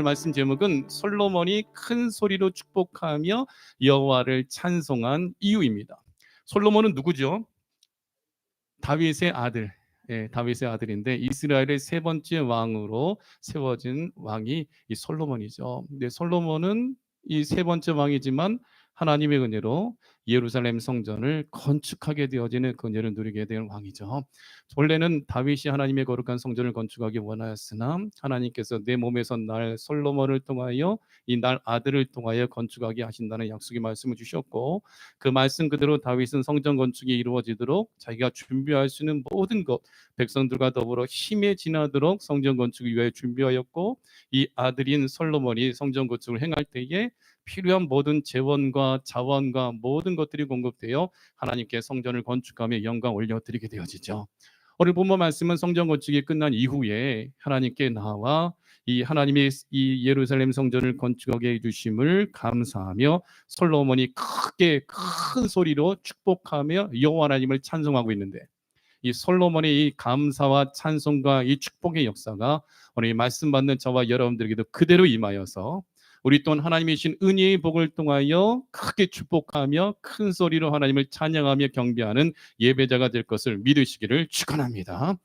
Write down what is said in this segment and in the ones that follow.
말씀 제목은 솔로몬이 큰 소리로 축복하며 여호와를 찬송한 이유입니다. 솔로몬은 누구죠? 다윗의 아들. 다윗의 아들인데 이스라엘의 세 번째 왕으로 세워진 왕이 이 솔로몬이죠. 근데 솔로몬은 이 세 번째 왕이지만 하나님의 은혜로 예루살렘 성전을 건축하게 되어지는 그 은혜를 누리게 된 왕이죠. 원래는 다윗이 하나님의 거룩한 성전을 건축하기 원하였으나 하나님께서 내 몸에서 날 솔로몬을 통하여 이 날 아들을 통하여 건축하게 하신다는 약속의 말씀을 주셨고, 그 말씀 그대로 다윗은 성전 건축이 이루어지도록 자기가 준비할 수 있는 모든 것, 백성들과 더불어 힘에 지나도록 성전 건축을 위하여 준비하였고, 이 아들인 솔로몬이 성전 건축을 행할 때에 필요한 모든 재원과 자원과 모든 것들이 공급되어 하나님께 성전을 건축하며 영광 올려드리게 되어지죠. 오늘 본문 말씀은 성전 건축이 끝난 이후에 하나님께 나와 이 하나님의 이 예루살렘 성전을 건축하게 해주심을 감사하며 솔로몬이 크게 큰 소리로 축복하며 여호와 하나님을 찬송하고 있는데, 이 솔로몬의 이 감사와 찬송과 이 축복의 역사가 오늘 이 말씀 받는 저와 여러분들에게도 그대로 임하여서 우리 또한 하나님이 주신 은혜의 복을 통하여 크게 축복하며 큰 소리로 하나님을 찬양하며 경배하는 예배자가 될 것을 믿으시기를 축원합니다.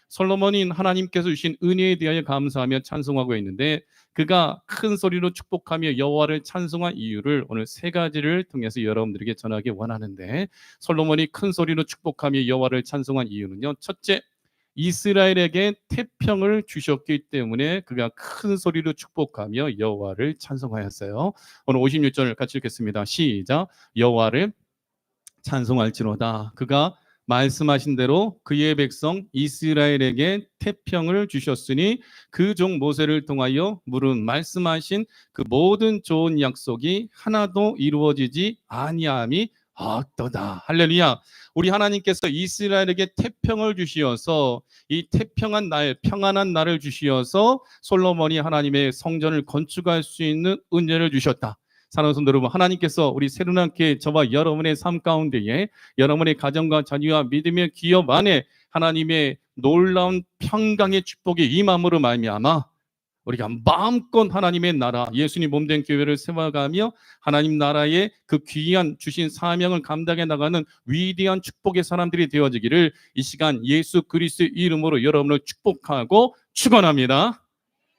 솔로몬이 하나님께서 주신 은혜에 대하여 감사하며 찬송하고 있는데, 그가 큰 소리로 축복하며 여호와를 찬송한 이유를 오늘 세 가지를 통해서 여러분들에게 전하기 원하는데, 솔로몬이 큰 소리로 축복하며 여호와를 찬송한 이유는요, 첫째, 이스라엘에게 태평을 주셨기 때문에 그가 큰 소리로 축복하며 여호와를 찬송하였어요. 오늘 56절을 같이 읽겠습니다. 시작. 여호와를 찬송할지로다. 그가 말씀하신 대로 그의 백성 이스라엘에게 태평을 주셨으니 그 종 모세를 통하여 물은 말씀하신 그 모든 좋은 약속이 하나도 이루어지지 아니함이 어떠다. 할렐루야. 우리 하나님께서 이스라엘에게 태평을 주시어서 이 태평한 날, 평안한 날을 주시어서 솔로몬이 하나님의 성전을 건축할 수 있는 은혜를 주셨다. 사랑하는 성도 여러분, 하나님께서 우리 새로운교회 저와 여러분의 삶 가운데에 여러분의 가정과 자녀와 믿음의 기업 안에 하나님의 놀라운 평강의 축복이 임함으로 말미암아 우리가 마음껏 하나님의 나라, 예수님 몸된 교회를 세워가며 하나님 나라의 그 귀한 주신 사명을 감당해 나가는 위대한 축복의 사람들이 되어지기를 이 시간 예수 그리스도의 이름으로 여러분을 축복하고 축원합니다.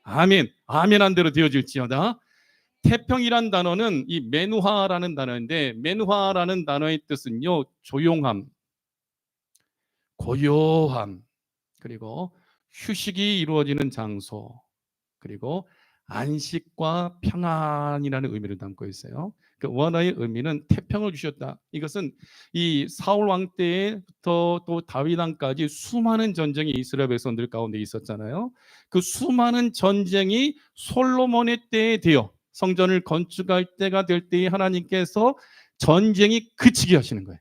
아멘. 아멘 한 대로 되어질지어다. 태평이란 단어는 이 메누하라는 단어인데, 메누하라는 단어의 뜻은요, 조용함, 고요함, 그리고 휴식이 이루어지는 장소, 그리고 안식과 평안이라는 의미를 담고 있어요. 그 원어의 의미는 태평을 주셨다. 이것은 이 사울 왕 때부터 또 다윗 왕까지 수많은 전쟁이 이스라엘 백성들 가운데 있었잖아요. 그 수많은 전쟁이 솔로몬의 때에 되어 성전을 건축할 때가 될 때에 하나님께서 전쟁이 그치게 하시는 거예요.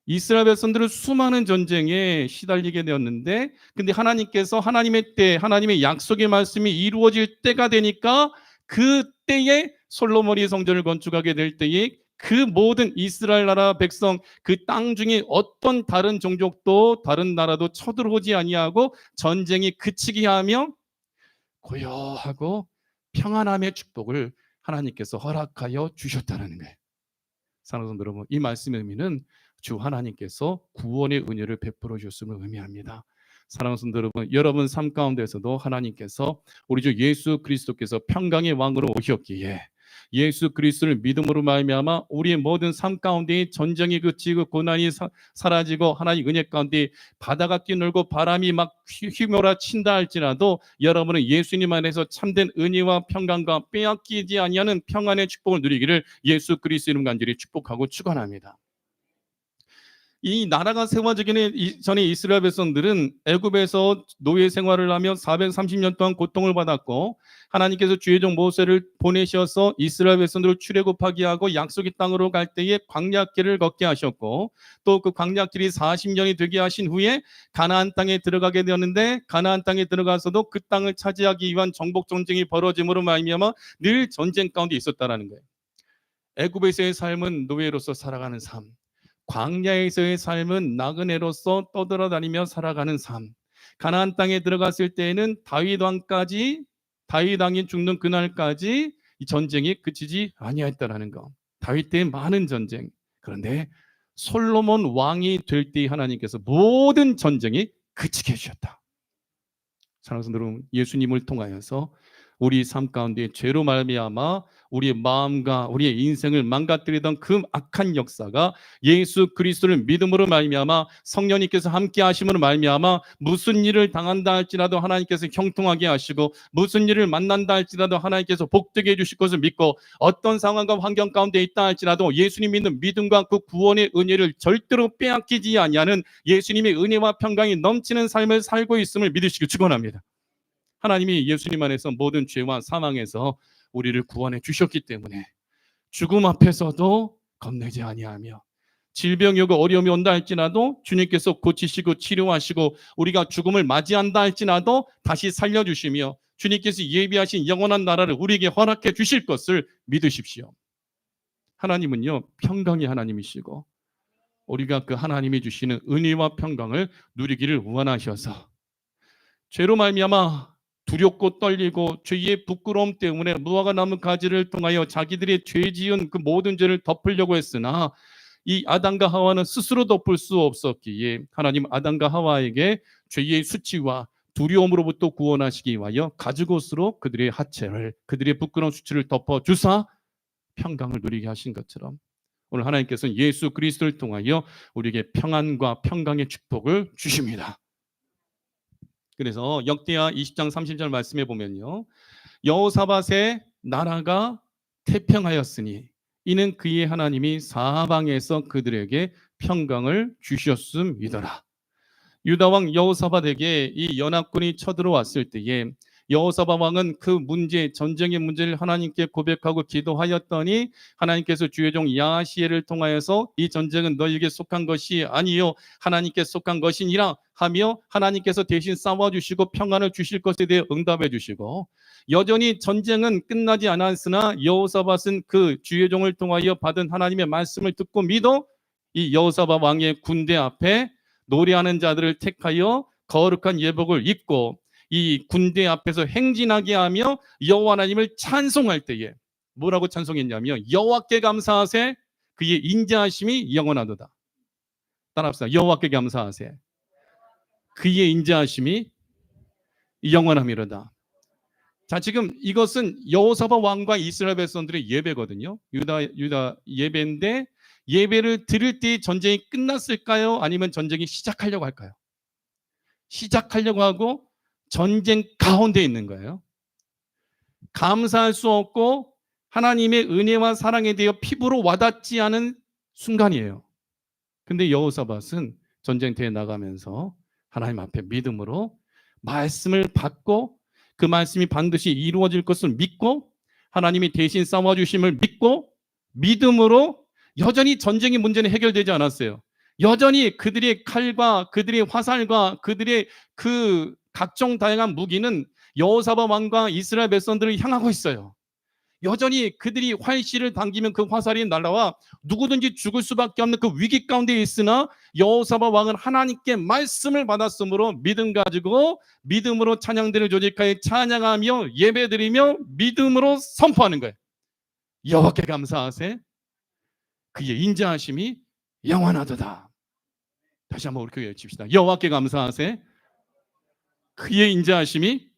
이스라엘 백성들은 수많은 전쟁에 시달리게 되었는데, 근데 하나님께서 하나님의 때, 하나님의 약속의 말씀이 이루어질 때가 되니까 그 때에 솔로몬이 성전을 건축하게 될 때에 그 모든 이스라엘 나라 백성, 그 땅 중에 어떤 다른 종족도 다른 나라도 쳐들어오지 아니하고 전쟁이 그치게 하며 고요하고 평안함의 축복을 하나님께서 허락하여 주셨다는 거예요. 사랑하는 성도 여러분, 이 말씀의 의미는 주 하나님께서 구원의 은혜를 베풀어 주셨음을 의미합니다. 사랑하는 성도 여러분, 여러분 삶 가운데서도 하나님께서 우리 주 예수 그리스도께서 평강의 왕으로 오셨기에 예수 그리스도를 믿음으로 말미암아 우리의 모든 삶 가운데 전쟁이 그치고 고난이 사라지고 하나님 은혜 가운데 바다가 뛰놀고 바람이 막 휘몰아친다 할지라도 여러분은 예수님 안에서 참된 은혜와 평강과 빼앗기지 아니하는 평안의 축복을 누리기를 예수 그리스도 이름 간절히 축복하고 축원합니다. 이 나라가 세워지기 전에 이스라엘 백성들은 애굽에서 노예 생활을 하며 430년 동안 고통을 받았고, 하나님께서 주의 종 모세를 보내셔서 이스라엘 백성들을 출애굽하게 하고 약속의 땅으로 갈 때에 광야길을 걷게 하셨고, 또 그 광야길이 40년이 되게 하신 후에 가나안 땅에 들어가게 되었는데, 가나안 땅에 들어가서도 그 땅을 차지하기 위한 정복 전쟁이 벌어짐으로 말미암아 늘 전쟁 가운데 있었다라는 거예요. 애굽에서의 삶은 노예로서 살아가는 삶, 광야에서의 삶은 나그네로서 떠돌아다니며 살아가는 삶, 가나안 땅에 들어갔을 때에는 다윗 다윗 왕이 죽는 그날까지 이 전쟁이 그치지 아니하였다라는 거. 다윗 때의 많은 전쟁. 그런데 솔로몬 왕이 될 때 하나님께서 모든 전쟁이 그치게 해주셨다. 사랑하는 성도 여러분, 예수님을 통하여서 우리 삶 가운데 죄로 말미암아 우리의 마음과 우리의 인생을 망가뜨리던 그 악한 역사가 예수 그리스도를 믿음으로 말미암아 성령님께서 함께 하심으로 말미암아 무슨 일을 당한다 할지라도 하나님께서 형통하게 하시고 무슨 일을 만난다 할지라도 하나님께서 복되게 해주실 것을 믿고 어떤 상황과 환경 가운데 있다 할지라도 예수님 믿는 믿음과 그 구원의 은혜를 절대로 빼앗기지 아니하는 예수님의 은혜와 평강이 넘치는 삶을 살고 있음을 믿으시기 축원합니다. 하나님이 예수님 안에서 모든 죄와 사망에서 우리를 구원해 주셨기 때문에 죽음 앞에서도 겁내지 아니하며 질병이 오고 어려움이 온다 할지라도 주님께서 고치시고 치료하시고 우리가 죽음을 맞이한다 할지라도 다시 살려주시며 주님께서 예비하신 영원한 나라를 우리에게 허락해 주실 것을 믿으십시오. 하나님은요, 평강의 하나님이시고 우리가 그 하나님이 주시는 은혜와 평강을 누리기를 원하셔서 죄로 말미암아 두렵고 떨리고 죄의 부끄러움 때문에 무화과 나무 가지를 통하여 자기들의 죄 지은 그 모든 죄를 덮으려고 했으나 이 아담과 하와는 스스로 덮을 수 없었기에 하나님 아담과 하와에게 죄의 수치와 두려움으로부터 구원하시기 위하여 가죽옷으로 그들의 하체를 그들의 부끄러운 수치를 덮어주사 평강을 누리게 하신 것처럼 오늘 하나님께서는 예수 그리스도를 통하여 우리에게 평안과 평강의 축복을 주십니다. 그래서 역대하 20장 30절 말씀에 보면요, 여호사밧의 나라가 태평하였으니 이는 그의 하나님이 사방에서 그들에게 평강을 주셨음이더라. 유다 왕 여호사밧에게 이 연합군이 쳐들어왔을 때에 여호사밧 왕은 그 문제, 전쟁의 문제를 하나님께 고백하고 기도하였더니 하나님께서 주의 종 야시엘을 통하여서 이 전쟁은 너희에게 속한 것이 아니요 하나님께 속한 것이니라 하며 하나님께서 대신 싸워주시고 평안을 주실 것에 대해 응답해 주시고 여전히 전쟁은 끝나지 않았으나 여호사밧은 그 주의 종을 통하여 받은 하나님의 말씀을 듣고 믿어 이 여호사밧 왕의 군대 앞에 노래하는 자들을 택하여 거룩한 예복을 입고 이 군대 앞에서 행진하게 하며 여호와 하나님을 찬송할 때에 뭐라고 찬송했냐면 여호와께 감사하세 그의 인자하심이 영원하도다. 따라합시다. 여호와께 감사하세 그의 인자하심이 영원함이로다. 자, 지금 이것은 여호사밧 왕과 이스라엘 백성들의 예배거든요. 유다 예배인데 예배를 드릴 때 전쟁이 끝났을까요? 아니면 전쟁이 시작하려고 할까요? 시작하려고 하고 전쟁 가운데 있는 거예요. 감사할 수 없고 하나님의 은혜와 사랑에 대해 피부로 와닿지 않은 순간이에요. 근데 여호사밧은 전쟁터에 나가면서 하나님 앞에 믿음으로 말씀을 받고 그 말씀이 반드시 이루어질 것을 믿고 하나님이 대신 싸워주심을 믿고 믿음으로 여전히 전쟁의 문제는 해결되지 않았어요. 여전히 그들의 칼과 그들의 화살과 그들의 그 각종 다양한 무기는 여호사밧 왕과 이스라엘 백성들을 향하고 있어요. 여전히 그들이 활시를 당기면 그 화살이 날아와 누구든지 죽을 수밖에 없는 그 위기 가운데 있으나 여호사밧 왕은 하나님께 말씀을 받았으므로 믿음 가지고 믿음으로 찬양들을 조직하여 찬양하며 예배드리며 믿음으로 선포하는 거예요. 여호와께 감사하세 그의 인자하심이 영원하도다. 다시 한번 우리 외칩시다. 여호와께 감사하세 그의 인자하심이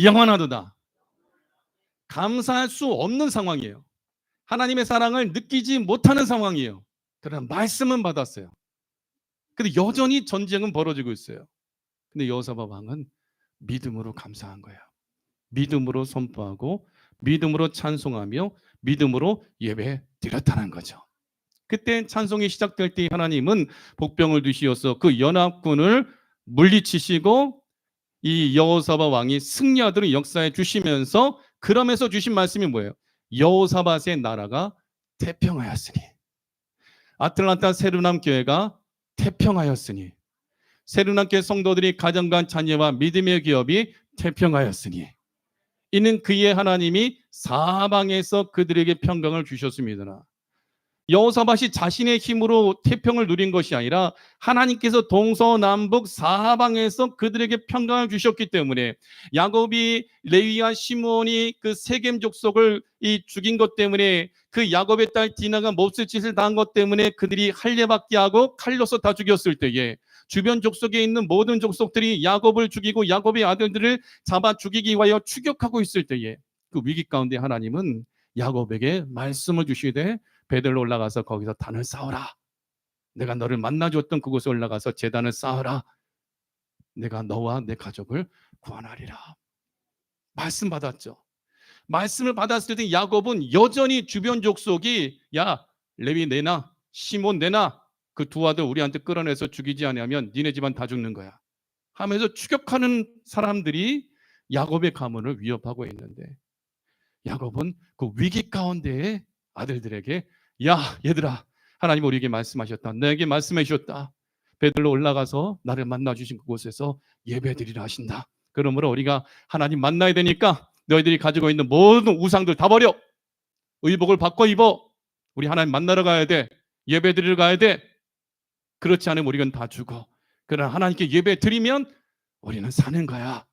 영원하도다. 감사할 수 없는 상황이에요. 하나님의 사랑을 느끼지 못하는 상황이에요. 그러나 말씀은 받았어요. 근데 여전히 전쟁은 벌어지고 있어요. 근데 여호사밧 왕은 믿음으로 감사한 거예요. 믿음으로 선포하고 믿음으로 찬송하며 믿음으로 예배 드렸다는 거죠. 그때 찬송이 시작될 때 하나님은 복병을 두시어서 그 연합군을 물리치시고 이 여호사밧 왕이 승리하도록 역사해 주시면서 그러면서 주신 말씀이 뭐예요? 여호사밧의 나라가 태평하였으니 아틀란타 세르남 교회가 태평하였으니 세르남 교회 성도들이 가정과 자녀와 믿음의 기업이 태평하였으니 이는 그의 하나님이 사방에서 그들에게 평강을 주셨습니다. 여호사밧이 자신의 힘으로 태평을 누린 것이 아니라 하나님께서 동서남북 사방에서 그들에게 평강을 주셨기 때문에, 야곱이 레위와 시므온이 그 세겜 족속을 죽인 것 때문에, 그 야곱의 딸 디나가 몹쓸 짓을 당한 것 때문에 그들이 할례받게 하고 칼로서 다 죽였을 때에, 주변 족속에 있는 모든 족속들이 야곱을 죽이고 야곱의 아들들을 잡아 죽이기 위하여 추격하고 있을 때에, 그 위기 가운데 하나님은 야곱에게 말씀을 주시되 베들로 올라가서 거기서 단을 쌓아라. 내가 너를 만나줬던 그곳에 올라가서 제단을 쌓아라. 내가 너와 내 가족을 구원하리라. 말씀 받았죠. 말씀을 받았을 때 야곱은 여전히 주변 족속이, 야 레위 내놔, 시몬 내놔, 그 두 아들 우리한테 끌어내서 죽이지 않으면 니네 집안 다 죽는 거야 하면서 추격하는 사람들이 야곱의 가문을 위협하고 있는데, 야곱은 그 위기 가운데에 아들들에게, 야 얘들아, 하나님 우리에게 말씀하셨다. 내게 말씀해 주셨다. 베들로 올라가서 나를 만나 주신 그곳에서 예배드리라 하신다. 그러므로 우리가 하나님 만나야 되니까 너희들이 가지고 있는 모든 우상들 다 버려. 의복을 바꿔 입어. 우리 하나님 만나러 가야 돼. 예배드리러 가야 돼. 그렇지 않으면 우리는 다 죽어. 그러나 하나님께 예배 드리면 우리는 사는 거야.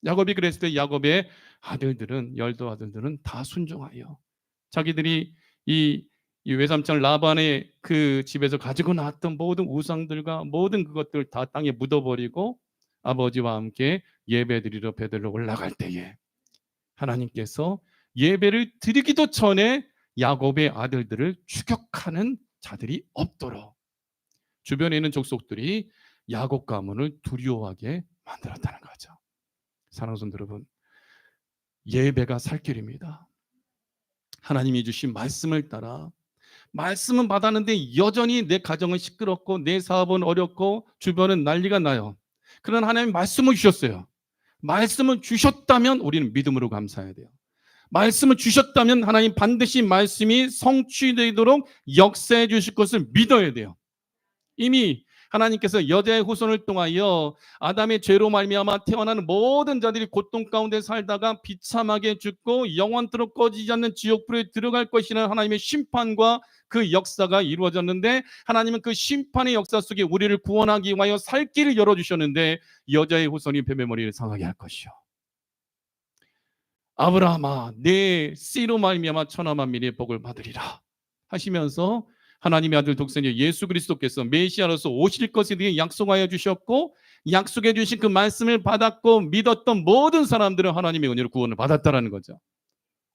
야곱이 그랬을 때 야곱의 아들들은, 열두 아들들은 다 순종하여 자기들이 이 외삼촌 라반의 그 집에서 가지고 나왔던 모든 우상들과 모든 그것들 다 땅에 묻어버리고 아버지와 함께 예배드리러 베들로 올라갈 때에, 하나님께서 예배를 드리기도 전에 야곱의 아들들을 추격하는 자들이 없도록 주변에 있는 족속들이 야곱 가문을 두려워하게 만들었다는 거죠. 사랑하는 성도 여러분, 예배가 살 길입니다. 하나님이 주신 말씀을 따라, 말씀은 받았는데 여전히 내 가정은 시끄럽고 내 사업은 어렵고 주변은 난리가 나요. 그러나 하나님 말씀을 주셨어요. 말씀을 주셨다면 우리는 믿음으로 감사해야 돼요. 말씀을 주셨다면 하나님 반드시 말씀이 성취되도록 역사해 주실 것을 믿어야 돼요. 이미 하나님께서 여자의 후손을 통하여 아담의 죄로 말미암아 태어나는 모든 자들이 고통 가운데 살다가 비참하게 죽고 영원토록 꺼지지 않는 지옥불에 들어갈 것이라는 하나님의 심판과 그 역사가 이루어졌는데, 하나님은 그 심판의 역사 속에 우리를 구원하기 위하여 살 길을 열어주셨는데, 여자의 후손이 뱀의 머리를 상하게 할 것이요, 아브라함아 내 씨로 말미암아 천하 만민의 복을 받으리라 하시면서 하나님의 아들 독생자 예수 그리스도께서 메시아로서 오실 것에 대해 약속하여 주셨고, 약속해 주신 그 말씀을 받았고 믿었던 모든 사람들은 하나님의 은혜로 구원을 받았다라는 거죠.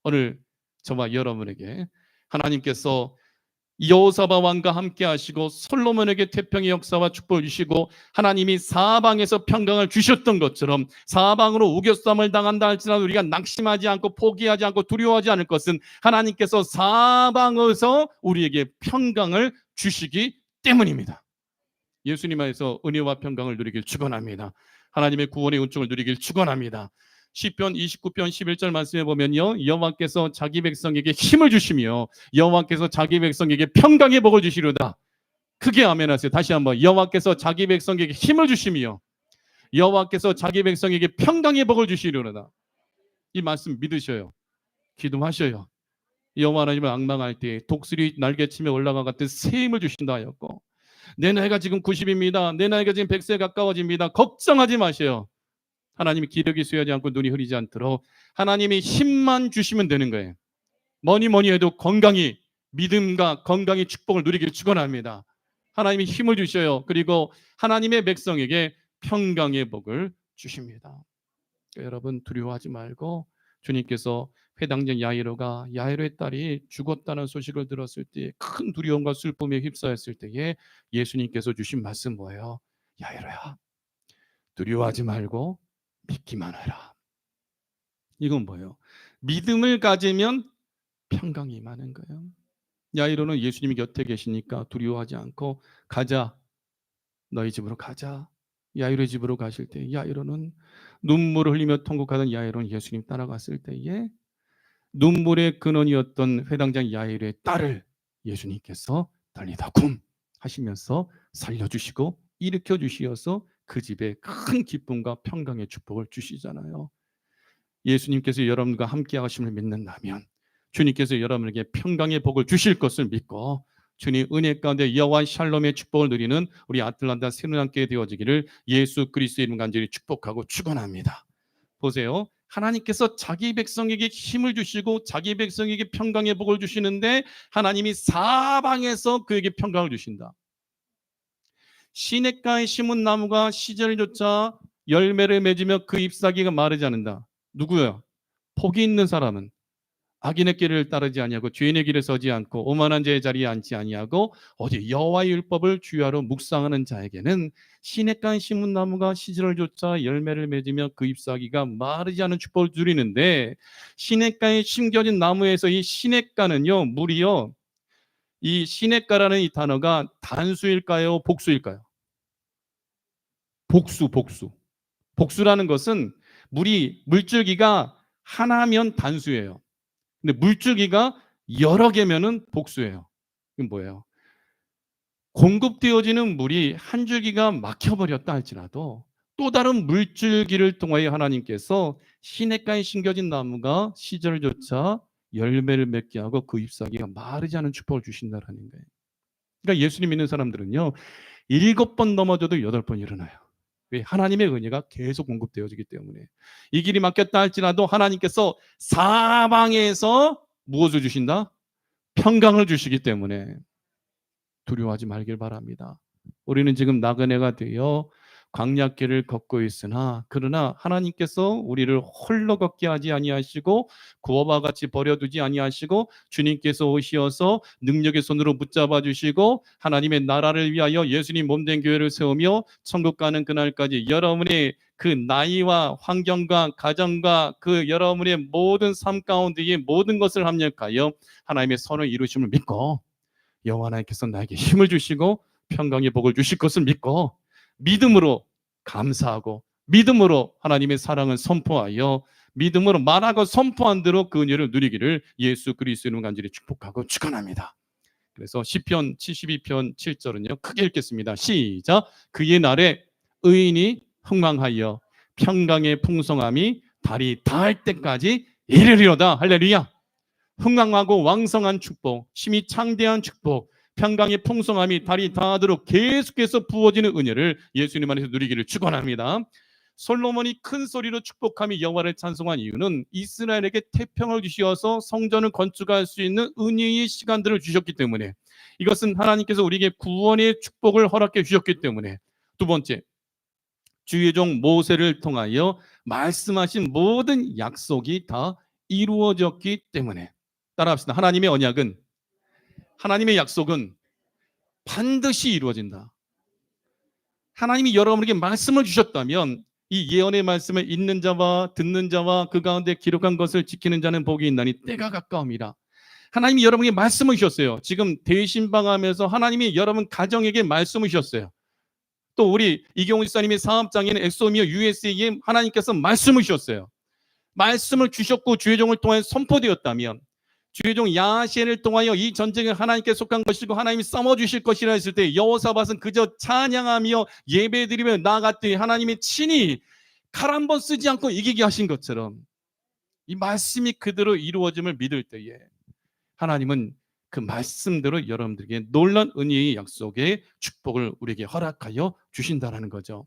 오늘 저와 여러분에게 하나님께서 여호사밧 왕과 함께 하시고 솔로몬에게 태평의 역사와 축복을 주시고 하나님이 사방에서 평강을 주셨던 것처럼, 사방으로 우겨쌈을 당한다 할지라도 우리가 낙심하지 않고 포기하지 않고 두려워하지 않을 것은 하나님께서 사방에서 우리에게 평강을 주시기 때문입니다. 예수님 안에서 은혜와 평강을 누리길 축원합니다. 하나님의 구원의 은총을 누리길 축원합니다. 시편 29편 11절 말씀해 보면요, 여호와께서 자기 백성에게 힘을 주시며 여호와께서 자기 백성에게 평강의 복을 주시리로다. 크게 아멘 하세요. 다시 한번, 여호와께서 자기 백성에게 힘을 주시며 여호와께서 자기 백성에게 평강의 복을 주시리로다. 이 말씀 믿으셔요. 기도하셔요. 여호와 하나님을 앙망할 때 독수리 날개치며 올라가 같은 새 힘을 주신다 하였고, 내 나이가 지금 90입니다. 내 나이가 지금 100세 가까워집니다. 걱정하지 마세요. 하나님이 기력이 쇠하지 않고 눈이 흐리지 않도록 하나님이 힘만 주시면 되는 거예요. 뭐니 해도 건강히, 믿음과 건강의 축복을 누리길 축원합니다. 하나님이 힘을 주셔요. 그리고 하나님의 백성에게 평강의 복을 주십니다. 그러니까 여러분 두려워하지 말고, 주님께서 회당장 야이로의 딸이 죽었다는 소식을 들었을 때 큰 두려움과 슬픔에 휩싸였을 때에 예수님께서 주신 말씀 뭐예요? 야이로야, 두려워하지 말고 믿기만 해라. 이건 뭐예요? 믿음을 가지면 평강이 임하는 거예요. 야이로는 예수님이 곁에 계시니까 두려워하지 않고, 가자, 너희 집으로 가자. 야이로의 집으로 가실 때 야이로는 눈물을 흘리며 통곡하던 야이로는 예수님 따라갔을 때에 눈물의 근원이었던 회당장 야이로의 딸을 예수님께서 달리다 굼 하시면서 살려주시고 일으켜 주시어서 그 집에 큰 기쁨과 평강의 축복을 주시잖아요. 예수님께서 여러분과 함께 하심을 믿는다면 주님께서 여러분에게 평강의 복을 주실 것을 믿고 주님 은혜 가운데 여호와 샬롬의 축복을 누리는 우리 아틀란타 새누리교회 되어지기를 예수 그리스도의 이름 간절히 축복하고 축원합니다. 보세요. 하나님께서 자기 백성에게 힘을 주시고 자기 백성에게 평강의 복을 주시는데 하나님이 사방에서 그에게 평강을 주신다. 시냇가에 심은 나무가 시절조차 열매를 맺으며 그 잎사귀가 마르지 않는다. 누구요? 복이 있는 사람은 악인의 길을 따르지 아니하고 죄인의 길에 서지 않고 오만한 자의 자리에 앉지 아니하고 어디 여호와의 율법을 주야로 묵상하는 자에게는 시냇가에 심은 나무가 시절조차 열매를 맺으며 그 잎사귀가 마르지 않은 축복을 누리는데 시냇가에 심겨진 나무에서 이 시냇가는요 물이요 이 시냇가라는 이 단어가 단수일까요 복수일까요? 복수. 복수라는 것은 물줄기가 하나면 단수예요. 근데 물줄기가 여러 개면은 복수예요. 이건 뭐예요? 공급되어지는 물이 한 줄기가 막혀버렸다 할지라도 또 다른 물줄기를 통하여 하나님께서 시냇가에 심겨진 나무가 시절조차 열매를 맺게 하고 그 잎사귀가 마르지 않은 축복을 주신다라는 거예요. 그러니까 예수님 믿는 사람들은요 7번 넘어져도 8번 일어나요. 왜? 하나님의 은혜가 계속 공급되어지기 때문에. 이 길이 막혔다 할지라도 하나님께서 사방에서 무엇을 주신다? 평강을 주시기 때문에 두려워하지 말길 바랍니다. 우리는 지금 나그네가 되어 광야길을 걷고 있으나 그러나 하나님께서 우리를 홀로 걷게 하지 아니하시고 구어와 같이 버려두지 아니하시고 주님께서 오시어서 능력의 손으로 붙잡아 주시고 하나님의 나라를 위하여 예수님 몸된 교회를 세우며 천국 가는 그날까지 여러분의 그 나이와 환경과 가정과 그 여러분의 모든 삶 가운데의 모든 것을 합력하여 하나님의 선을 이루심을 믿고 여호와 하나님께서 나에게 힘을 주시고 평강의 복을 주실 것을 믿고 믿음으로 감사하고 믿음으로 하나님의 사랑을 선포하여 믿음으로 말하고 선포한 대로 그 은혜를 누리기를 예수 그리스도의 이름으로 간절히 축복하고 축원합니다. 그래서 시편 72편 7절은요 크게 읽겠습니다. 시작. 그의 날에 의인이 흥왕하여 평강의 풍성함이 달이 닿을 때까지 이르리로다. 할렐루야. 흥왕하고 왕성한 축복, 심히 창대한 축복, 평강의 풍성함이 달이 닿도록 계속해서 부어지는 은혜를 예수님 안에서 누리기를 축원합니다. 솔로몬이 큰 소리로 축복하며 여호와를 찬송한 이유는 이스라엘에게 태평을 주시어서 성전을 건축할 수 있는 은혜의 시간들을 주셨기 때문에 이것은 하나님께서 우리에게 구원의 축복을 허락해 주셨기 때문에 두 번째 주의 종 모세를 통하여 말씀하신 모든 약속이 다 이루어졌기 때문에 따라합시다. 하나님의 약속은 반드시 이루어진다. 하나님이 여러분에게 말씀을 주셨다면 이 예언의 말씀을 읽는 자와 듣는 자와 그 가운데 기록한 것을 지키는 자는 복이 있나니 때가 가까움이라. 하나님이 여러분에게 말씀을 주셨어요. 지금 대신방하면서 하나님이 여러분 가정에게 말씀을 주셨어요. 또 우리 이경훈 집사님의 사업장에는 엑소미어 USA에 하나님께서 말씀을 주셨어요. 말씀을 주셨고 주의 종을 통해 선포되었다면 주의 종 야하시엘을 통하여 이 전쟁은 하나님께 속한 것이고 하나님이 싸워주실 것이라 했을 때 여호사밧은 그저 찬양하며 예배드리며 나아갔더니 하나님이 친히 칼 한 번 쓰지 않고 이기게 하신 것처럼 이 말씀이 그대로 이루어짐을 믿을 때에 하나님은 그 말씀대로 여러분들에게 놀라운 은혜의 약속의 축복을 우리에게 허락하여 주신다는 거죠.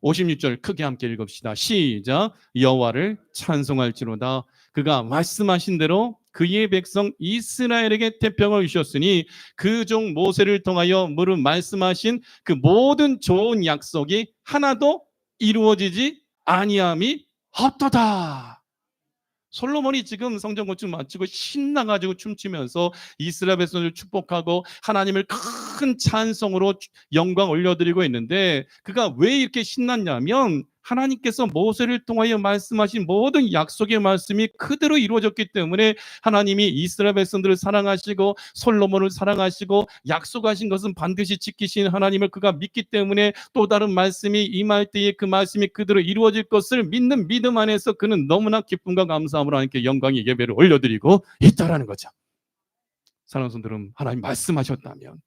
56절 크게 함께 읽읍시다. 시작. 여호와를 찬송할지로다. 그가 말씀하신 대로 그의 백성 이스라엘에게 태평을 주셨으니 그 종 모세를 통하여 무릇 말씀하신 그 모든 좋은 약속이 하나도 이루어지지 아니함이 없도다. 솔로몬이 지금 성전 건축 마치고 신나가지고 춤추면서 이스라엘 백성을 축복하고 하나님을 큰 찬송으로 영광 올려드리고 있는데 그가 왜 이렇게 신났냐면 하나님께서 모세를 통하여 말씀하신 모든 약속의 말씀이 그대로 이루어졌기 때문에 하나님이 이스라엘 백성들을 사랑하시고 솔로몬을 사랑하시고 약속하신 것은 반드시 지키신 하나님을 그가 믿기 때문에 또 다른 말씀이 임할 때에 그 말씀이 그대로 이루어질 것을 믿는 믿음 안에서 그는 너무나 기쁨과 감사함으로 하나님께 영광의 예배를 올려드리고 있다라는 거죠. 사랑하는 성도들은 하나님 말씀하셨다면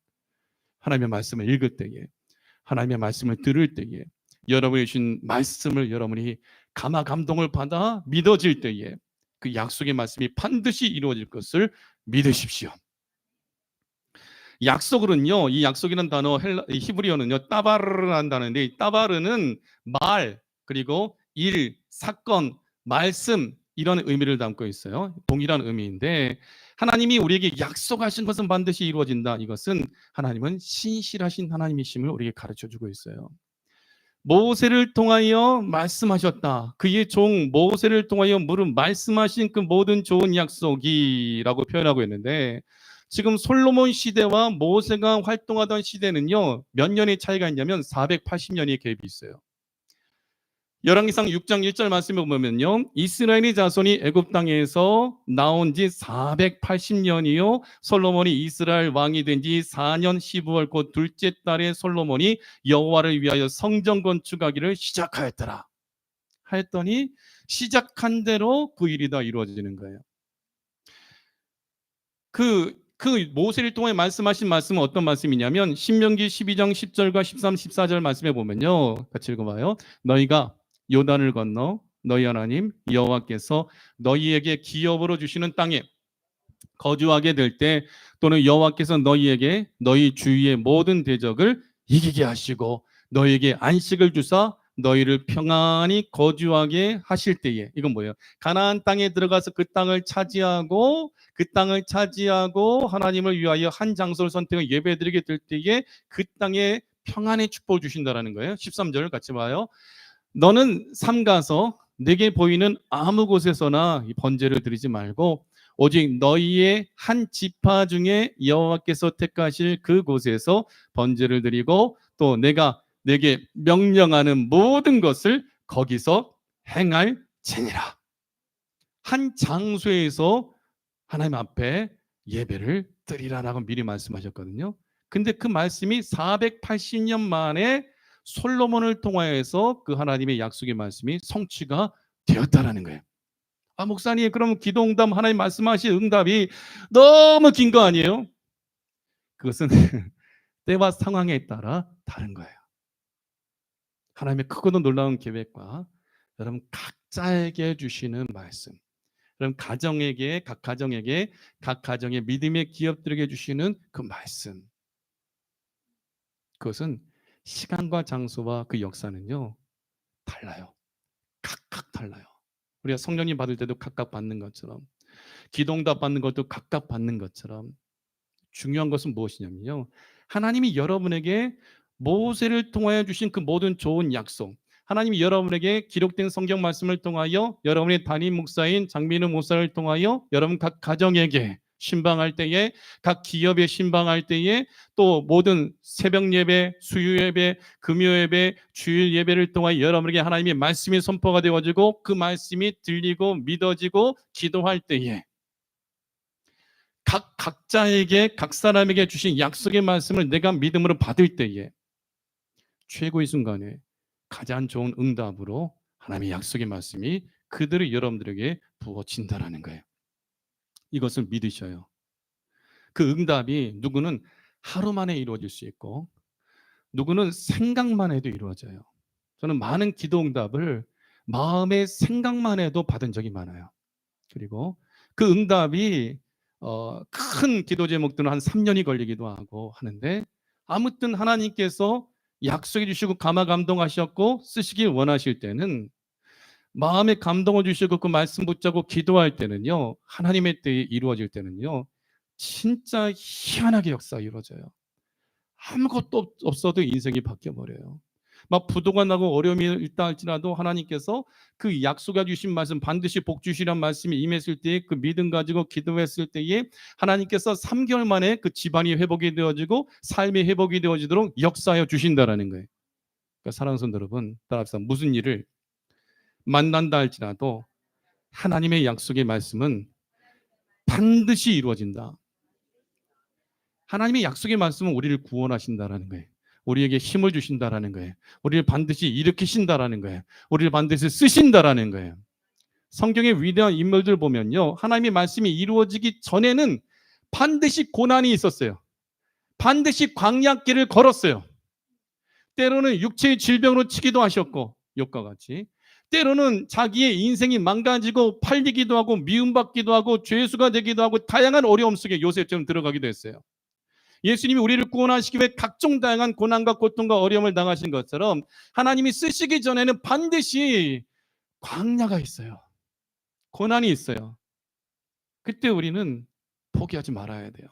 하나님의 말씀을 읽을 때에 하나님의 말씀을 들을 때에 여러분이 주신 말씀을 여러분이 감화 감동을 받아 믿어질 때에 그 약속의 말씀이 반드시 이루어질 것을 믿으십시오. 약속으로는요, 이 약속이라는 단어 이 히브리어는요 따바르라는 단어인데, 이 따바르는 말, 그리고 일, 사건, 말씀, 이런 의미를 담고 있어요. 동일한 의미인데, 하나님이 우리에게 약속하신 것은 반드시 이루어진다. 이것은 하나님은 신실하신 하나님이심을 우리에게 가르쳐주고 있어요. 모세를 통하여 말씀하셨다. 그의 종 모세를 통하여 말씀하신 그 모든 좋은 약속이라고 표현하고 있는데, 지금 솔로몬 시대와 모세가 활동하던 시대는요 몇 년의 차이가 있냐면 480년의 갭이 있어요. 열왕기상 6장 1절 말씀에 보면요, 이스라엘의 자손이 애굽 땅에서 나온 지 480년이요 솔로몬이 이스라엘 왕이 된 지 4년 12월 곧 둘째 달에 솔로몬이 여호와를 위하여 성전 건축하기를 시작하였더라 하였더니, 시작한 대로 그 일이 다 이루어지는 거예요. 그 모세를 통해 말씀하신 말씀은 어떤 말씀이냐면, 신명기 12장 10절과 13, 14절 말씀에 보면요, 같이 읽어봐요. 너희가 요단을 건너 너희 하나님 여호와께서 너희에게 기업으로 주시는 땅에 거주하게 될 때, 또는 여호와께서 너희에게 너희 주위의 모든 대적을 이기게 하시고 너희에게 안식을 주사 너희를 평안히 거주하게 하실 때에, 이건 뭐예요? 가나안 땅에 들어가서 그 땅을 차지하고 하나님을 위하여 한 장소를 선택해 예배드리게 될 때에 그 땅에 평안의 축복을 주신다라는 거예요. 13절 같이 봐요. 너는 삼가서 내게 보이는 아무 곳에서나 번제를 드리지 말고 오직 너희의 한 지파 중에 여호와께서 택하실 그 곳에서 번제를 드리고, 또 내가 내게 명령하는 모든 것을 거기서 행할지니라. 한 장소에서 하나님 앞에 예배를 드리라라고 미리 말씀하셨거든요. 근데 그 말씀이 480년 만에 솔로몬을 통하여서 그 하나님의 약속의 말씀이 성취가 되었다라는 거예요. 아, 목사님, 그럼 기도응답 하나님 말씀하신 응답이 너무 긴 거 아니에요? 그것은 때와 상황에 따라 다른 거예요. 하나님의 크고도 놀라운 계획과 여러분 각자에게 주시는 말씀, 여러분 각 가정의 믿음의 기업들에게 주시는 그 말씀, 그것은 시간과 장소와 그 역사는요 달라요. 각각 달라요. 우리가 성령님 받을 때도 각각 받는 것처럼, 기도응답 받는 것도 각각 받는 것처럼, 중요한 것은 무엇이냐면요, 하나님이 여러분에게 모세를 통하여 주신 그 모든 좋은 약속, 하나님이 여러분에게 기록된 성경 말씀을 통하여 여러분의 담임 목사인 장민우 목사를 통하여 여러분 각 가정에게 신방할 때에, 각 기업에 신방할 때에, 또 모든 새벽 예배, 수요 예배, 금요 예배, 주일 예배를 통하여 여러분에게 하나님의 말씀이 선포가 되어지고 그 말씀이 들리고 믿어지고 기도할 때에, 각자에게 각 사람에게 주신 약속의 말씀을 내가 믿음으로 받을 때에 최고의 순간에 가장 좋은 응답으로 하나님의 약속의 말씀이 그들의 여러분들에게 부어진다라는 거예요. 이것을 믿으셔요. 그 응답이 누구는 하루 만에 이루어질 수 있고 누구는 생각만 해도 이루어져요. 저는 많은 기도 응답을 마음의 생각만 해도 받은 적이 많아요. 그리고 그 응답이 큰 기도 제목들은 한 3년이 걸리기도 하고 하는데, 아무튼 하나님께서 약속해 주시고 감화 감동하셨고 쓰시길 원하실 때는, 마음에 감동을 주시고 그 말씀 붙잡고 기도할 때는요, 하나님의 때에 이루어질 때는요 진짜 희한하게 역사가 이루어져요. 아무것도 없어도 인생이 바뀌어버려요. 막 부도가 나고 어려움이 있다 할지라도 하나님께서 그 약속해 주신 말씀, 반드시 복 주시란 말씀이 임했을 때에 그 믿음 가지고 기도했을 때에 하나님께서 3개월 만에 그 집안이 회복이 되어지고 삶이 회복이 되어지도록 역사하여 주신다라는 거예요. 그러니까 사랑하는 성도 여러분, 따라서 무슨 일을 만난다 할지라도 하나님의 약속의 말씀은 반드시 이루어진다. 하나님의 약속의 말씀은 우리를 구원하신다라는 거예요. 우리에게 힘을 주신다라는 거예요. 우리를 반드시 일으키신다라는 거예요. 우리를 반드시 쓰신다라는 거예요. 성경의 위대한 인물들 보면요, 하나님의 말씀이 이루어지기 전에는 반드시 고난이 있었어요. 반드시 광야길을 걸었어요. 때로는 육체의 질병으로 치기도 하셨고, 욥과 같이. 때로는 자기의 인생이 망가지고 팔리기도 하고 미움받기도 하고 죄수가 되기도 하고 다양한 어려움 속에 요셉처럼 들어가기도 했어요. 예수님이 우리를 구원하시기 위해 각종 다양한 고난과 고통과 어려움을 당하신 것처럼 하나님이 쓰시기 전에는 반드시 광야가 있어요. 고난이 있어요. 그때 우리는 포기하지 말아야 돼요.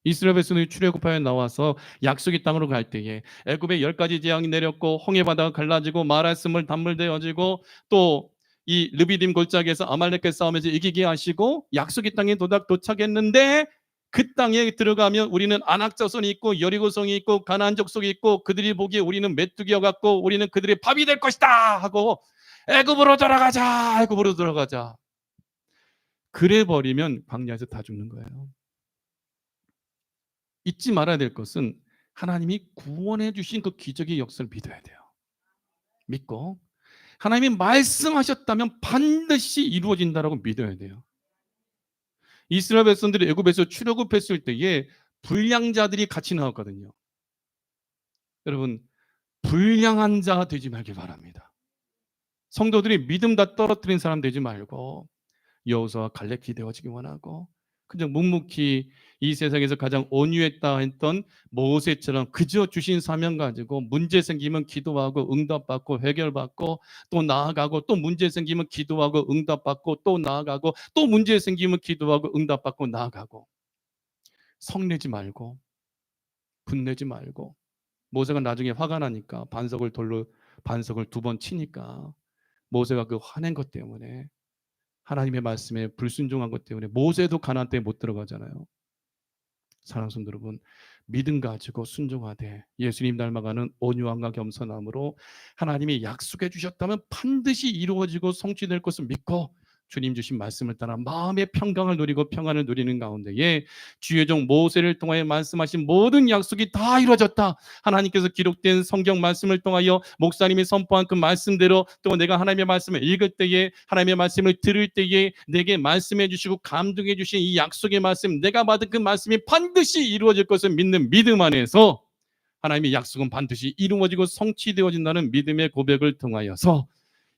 이스라엘 백성이 출애굽하여 나와서 약속의 땅으로 갈 때에 애굽에 10가지 재앙이 내렸고 홍해 바다가 갈라지고 마라스물 단물되어지고 또 이 르비딤 골짜기에서 아말렉과 싸우면서 이기게 하시고 약속의 땅에 도착했는데 그 땅에 들어가면 우리는 아낙 자손이 있고 여리고성이 있고 가나안 족속이 있고 그들이 보기에 우리는 메뚜기와 같고 우리는 그들의 밥이 될 것이다 하고 애굽으로 돌아가자, 애굽으로 돌아가자. 그래 버리면 광야에서 다 죽는 거예요. 잊지 말아야 될 것은 하나님이 구원해 주신 그 기적의 역사를 믿어야 돼요. 믿고 하나님이 말씀하셨다면 반드시 이루어진다라고 믿어야 돼요. 이스라엘 백성들이 애굽에서 출애굽했을 때에 불량자들이 같이 나왔거든요. 여러분, 불량한 자 되지 말길 바랍니다. 성도들이 믿음 다 떨어뜨린 사람 되지 말고 여호수아와 갈렙 기대어지기 원하고 그냥 묵묵히 이 세상에서 가장 온유했다 했던 모세처럼 그저 주신 사명 가지고 문제 생기면 기도하고 응답받고 해결받고 또 나아가고 또 문제 생기면 기도하고 응답받고 또 나아가고 또 문제 생기면 기도하고 응답받고 나아가고 성내지 말고 분내지 말고 모세가 나중에 화가 나니까 반석을 2번 치니까 모세가 그 화낸 것 때문에 하나님의 말씀에 불순종한 것 때문에 모세도 가나안 땅에 못 들어가잖아요. 사랑하는 성도 여러분, 믿음 가지고 순종하되 예수님 닮아가는 온유함과 겸손함으로 하나님이 약속해 주셨다면 반드시 이루어지고 성취될 것을 믿고 주님 주신 말씀을 따라 마음의 평강을 누리고 평안을 누리는 가운데에 주의 종 모세를 통하여 말씀하신 모든 약속이 다 이루어졌다. 하나님께서 기록된 성경 말씀을 통하여 목사님이 선포한 그 말씀대로 또 내가 하나님의 말씀을 읽을 때에 하나님의 말씀을 들을 때에 내게 말씀해 주시고 감동해 주신 이 약속의 말씀, 내가 받은 그 말씀이 반드시 이루어질 것을 믿는 믿음 안에서 하나님의 약속은 반드시 이루어지고 성취되어진다는 믿음의 고백을 통하여서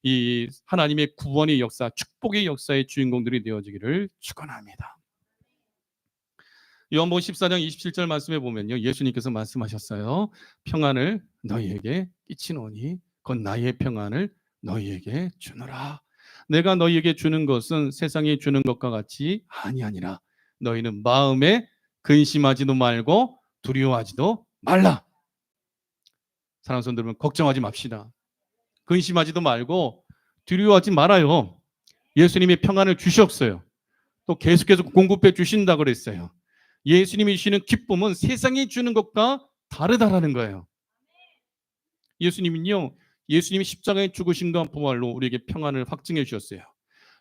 이 하나님의 구원의 역사, 축복의 역사의 주인공들이 되어지기를 축원합니다. 요한복음 14장 27절 말씀에 보면요, 예수님께서 말씀하셨어요. 평안을 너희에게 끼치노니 곧 나의 평안을 너희에게 주노라. 내가 너희에게 주는 것은 세상이 주는 것과 같이 아니라 너희는 마음에 근심하지도 말고 두려워하지도 말라. 사랑하는 성도 여러분, 걱정하지 맙시다. 근심하지도 말고 두려워하지 말아요. 예수님이 평안을 주셨어요. 또 계속해서 공급해 주신다 그랬어요. 예수님이 주시는 기쁨은 세상이 주는 것과 다르다라는 거예요. 예수님은요, 예수님이 십자가에 죽으신과 부활로 우리에게 평안을 확증해 주셨어요.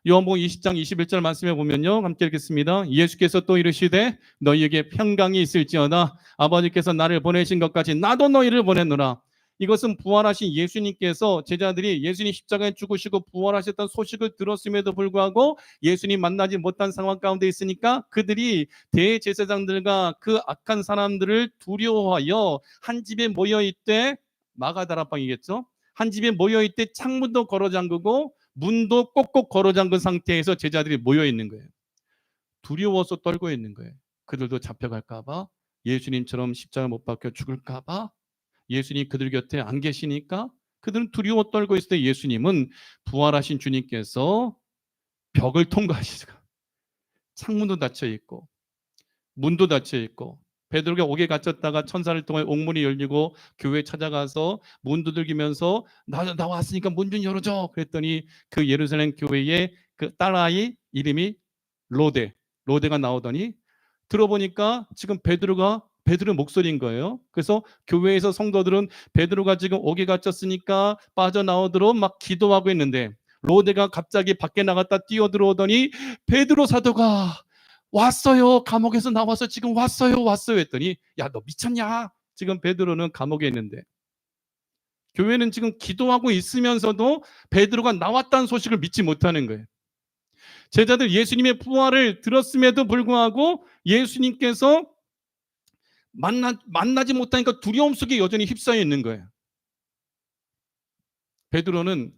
요한복음 20장 21절 말씀해 보면요, 함께 읽겠습니다. 예수께서 또 이르시되 너희에게 평강이 있을지어다. 아버지께서 나를 보내신 것 같이 나도 너희를 보냈노라. 이것은 부활하신 예수님께서 제자들이 예수님 십자가에 죽으시고 부활하셨다는 소식을 들었음에도 불구하고 예수님 만나지 못한 상황 가운데 있으니까 그들이 대제사장들과 그 악한 사람들을 두려워하여 한 집에 모여 있되, 마가다락방이겠죠. 한 집에 모여 있되 창문도 걸어 잠그고 문도 꼭꼭 걸어 잠근 상태에서 제자들이 모여 있는 거예요. 두려워서 떨고 있는 거예요. 그들도 잡혀갈까 봐, 예수님처럼 십자가 못 박혀 죽을까 봐, 예수님 그들 곁에 안 계시니까 그들은 두려워 떨고 있을 때 예수님은 부활하신 주님께서 벽을 통과하시고 창문도 닫혀 있고 문도 닫혀 있고 베드로가 옥에 갇혔다가 천사를 통해 옥문이 열리고 교회에 찾아가서 문 두들기면서 나 왔으니까 문 좀 열어줘 그랬더니 그 예루살렘 교회의 그 딸아이 이름이 로데가 나오더니 들어보니까 지금 베드로의 목소리인 거예요. 그래서 교회에서 성도들은 베드로가 지금 옥에 갇혔으니까 빠져나오도록 막 기도하고 있는데 로데가 갑자기 밖에 나갔다 뛰어들어오더니 베드로 사도가 왔어요. 감옥에서 나와서 지금 왔어요 했더니 야, 너 미쳤냐? 지금 베드로는 감옥에 있는데. 교회는 지금 기도하고 있으면서도 베드로가 나왔다는 소식을 믿지 못하는 거예요. 제자들 예수님의 부활을 들었음에도 불구하고 예수님께서 만나지 못하니까 두려움 속에 여전히 휩싸여 있는 거예요. 베드로는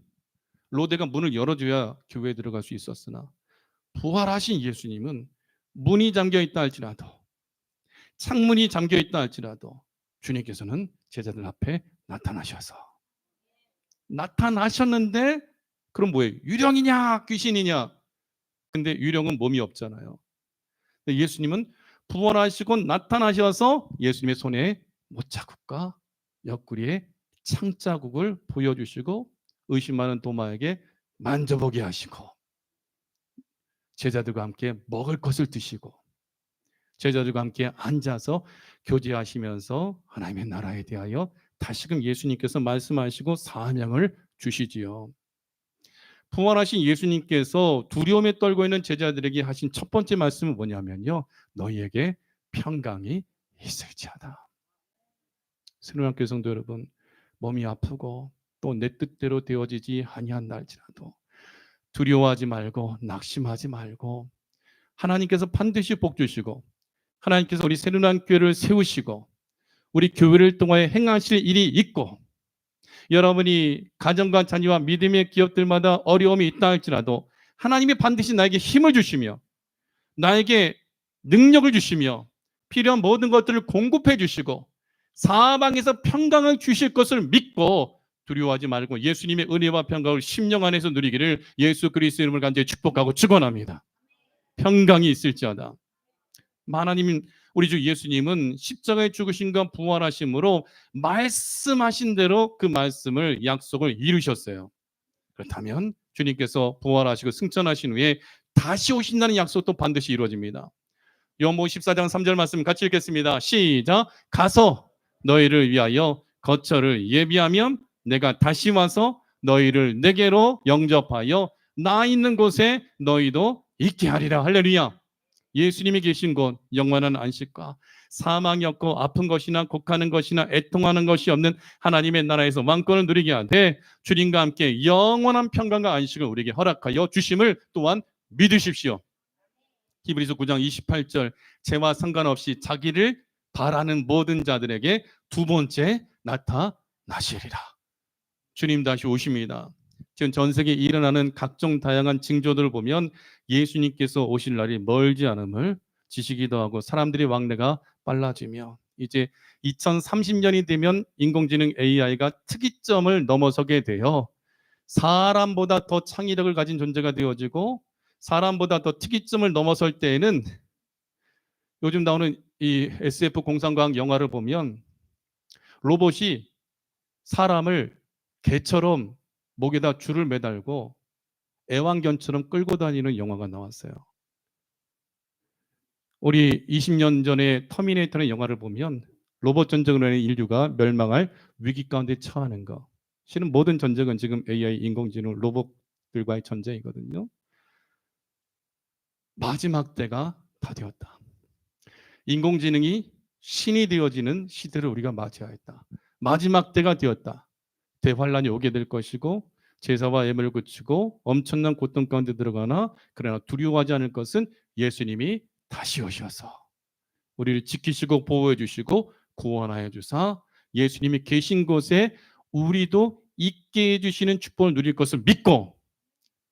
로데가 문을 열어줘야 교회에 들어갈 수 있었으나 부활하신 예수님은 문이 잠겨 있다 할지라도 창문이 잠겨 있다 할지라도 주님께서는 제자들 앞에 나타나셨는데 그럼 뭐예요? 유령이냐 귀신이냐? 근데 유령은 몸이 없잖아요. 근데 예수님은 부활하시고 나타나셔서 예수님의 손에 못자국과 옆구리에 창자국을 보여주시고 의심 많은 도마에게 만져보게 하시고 제자들과 함께 먹을 것을 드시고 제자들과 함께 앉아서 교제하시면서 하나님의 나라에 대하여 다시금 예수님께서 말씀하시고 사명을 주시지요. 부활하신 예수님께서 두려움에 떨고 있는 제자들에게 하신 첫 번째 말씀은 뭐냐면요. 너희에게 평강이 있을지어다. 새로운 성도 여러분, 몸이 아프고 또 내 뜻대로 되어지지 아니한다 할지라도 두려워하지 말고 낙심하지 말고 하나님께서 반드시 복 주시고 하나님께서 우리 새로운 교회를 세우시고 우리 교회를 통하여 행하실 일이 있고 여러분이 가정과 자녀와 믿음의 기업들마다 어려움이 있다 할지라도 하나님이 반드시 나에게 힘을 주시며 나에게 능력을 주시며 필요한 모든 것들을 공급해 주시고 사방에서 평강을 주실 것을 믿고 두려워하지 말고 예수님의 은혜와 평강을 심령 안에서 누리기를 예수 그리스도의 이름을 간절히 축복하고 축원합니다. 평강이 있을지어다. 하나님 우리 주 예수님은 십자가에 죽으심과 부활하심으로 말씀하신 대로 그 말씀을 약속을 이루셨어요. 그렇다면 주님께서 부활하시고 승천하신 후에 다시 오신다는 약속도 반드시 이루어집니다. 요한복음 14장 3절 말씀 같이 읽겠습니다. 시작. 가서 너희를 위하여 거처를 예비하면 내가 다시 와서 너희를 내게로 영접하여 나 있는 곳에 너희도 있게 하리라. 할렐루야. 예수님이 계신 곳 영원한 안식과 사망이 없고 아픈 것이나 곡하는 것이나 애통하는 것이 없는 하나님의 나라에서 왕권을 누리게 하되 주님과 함께 영원한 평강과 안식을 우리에게 허락하여 주심을 또한 믿으십시오. 히브리서 9장 28절 죄와 상관없이 자기를 바라는 모든 자들에게 두 번째 나타나시리라. 주님 다시 오십니다. 지금 전 세계에 일어나는 각종 다양한 징조들을 보면 예수님께서 오실 날이 멀지 않음을 지시기도 하고 사람들의 왕래가 빨라지며 이제 2030년이 되면 인공지능 AI가 특이점을 넘어서게 되어 사람보다 더 창의력을 가진 존재가 되어지고 사람보다 더 특이점을 넘어설 때에는 요즘 나오는 이 SF 공상과학 영화를 보면 로봇이 사람을 개처럼 목에다 줄을 매달고 애완견처럼 끌고 다니는 영화가 나왔어요. 우리 20년 전에 터미네이터의 영화를 보면 로봇 전쟁으로 인해 인류가 멸망할 위기 가운데 처하는 거. 실은 모든 전쟁은 지금 AI, 인공지능, 로봇들과의 전쟁이거든요. 마지막 때가 다 되었다. 인공지능이 신이 되어지는 시대를 우리가 맞이하였다. 마지막 때가 되었다. 대환란이 오게 될 것이고 제사와 예물을 그치고 엄청난 고통 가운데 들어가나 그러나 두려워하지 않을 것은 예수님이 다시 오셔서 우리를 지키시고 보호해 주시고 구원하여 주사 예수님이 계신 곳에 우리도 있게 해주시는 축복을 누릴 것을 믿고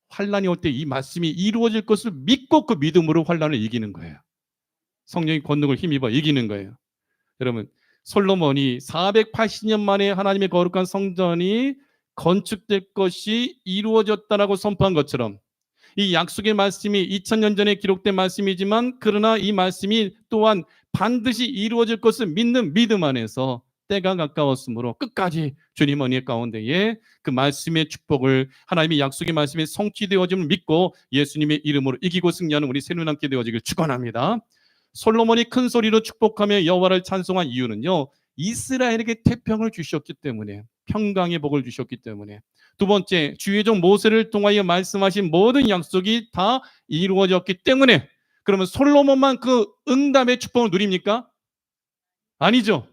환란이 올 때 이 말씀이 이루어질 것을 믿고 그 믿음으로 환란을 이기는 거예요. 성령의 권능을 힘입어 이기는 거예요. 여러분 솔로몬이 480년 만에 하나님의 거룩한 성전이 건축될 것이 이루어졌다라고 선포한 것처럼 이 약속의 말씀이 2000년 전에 기록된 말씀이지만 그러나 이 말씀이 또한 반드시 이루어질 것을 믿는 믿음 안에서 때가 가까웠으므로 끝까지 주님 은혜 가운데에 그 말씀의 축복을 하나님의 약속의 말씀이 성취되어짐을 믿고 예수님의 이름으로 이기고 승리하는 우리 새로운 함께 되어지길 축원합니다. 솔로몬이 큰 소리로 축복하며 여호와를 찬송한 이유는요. 이스라엘에게 태평을 주셨기 때문에 평강의 복을 주셨기 때문에 두 번째 주의 종 모세를 통하여 말씀하신 모든 약속이 다 이루어졌기 때문에 그러면 솔로몬만 그 응답의 축복을 누립니까? 아니죠.